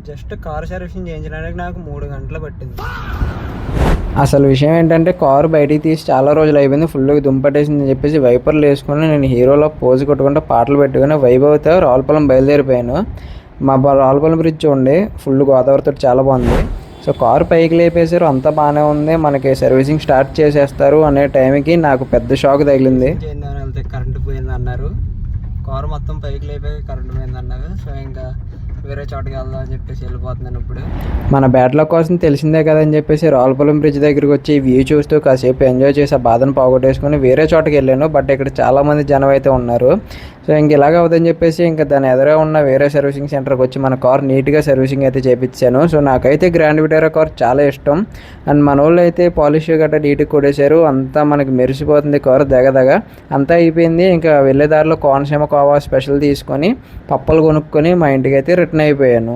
Just car servicing చేయించడానికి నాకు 3 గంటలు పట్టింది. అసలు విషయం ఏంటంటే కారు బయటికి తీసి చాలా రోజులు అయిపోయింది, ఫుల్గా దుంపట్టేసిందని చెప్పేసి వైపర్లు వేసుకుని నేను హీరోలో పోజు కొట్టుకుంటే పాటలు పెట్టుకుని వైభవ్తో రావులపాలెం బయలుదేరిపోయాను. మా రావులపాలెం బ్రిడ్జ్ చూడండి, ఫుల్ గోదావరితో చాలా బాగుంది. సో కారు పైకి లేపేశారు, అంతా బాగానే ఉంది, మనకి సర్వీసింగ్ స్టార్ట్ చేసేస్తారు అనే టైంకి నాకు పెద్ద షాక్ తగిలింది. చేద్దామని వెళ్తే కరెంటు పోయింది అన్నారు, కారు మొత్తం పైకి లేపే కరెంటు పోయింది అన్నారు. సో ఇంకా వేరే చోటుకి వెళ్దాం అని చెప్పేసి వెళ్ళిపోతున్నాను. ఇప్పుడు మన బ్యాడ్లాక్ కోసం తెలిసిందే కదని చెప్పేసి రావులపాలెం బ్రిడ్జ్ దగ్గరికి వచ్చి వ్యూ చూస్తూ కాసేపు ఎంజాయ్ చేసి ఆ బాధను పోగొట్టేసుకుని వేరే చోటకి వెళ్ళాను. బట్ ఇక్కడ చాలామంది జనం అయితే ఉన్నారు. సో ఇంక ఇలాగ అవుతుందని చెప్పేసి ఇంకా దాని ఎదురుగా ఉన్న వేరే సర్వీసింగ్ సెంటర్కి వచ్చి మన కార్ నీట్గా సర్వీసింగ్ అయితే చేయించాను. సో నాకైతే గ్రాండ్ విటారా కార్ చాలా ఇష్టం. అండ్ మన వాళ్ళు అయితే పాలిష్ గట్రా నీట్గా కొట్టేశారు, అంతా మనకి మెరిసిపోతుంది కారు దగదగ. అంతా అయిపోయింది, ఇంకా వెళ్ళే దారిలో కోనసీమ కోవా స్పెషల్ తీసుకొని పప్పలు కొనుక్కొని మా ఇంటికి అయితే రిటర్న్ అయిపోయాను.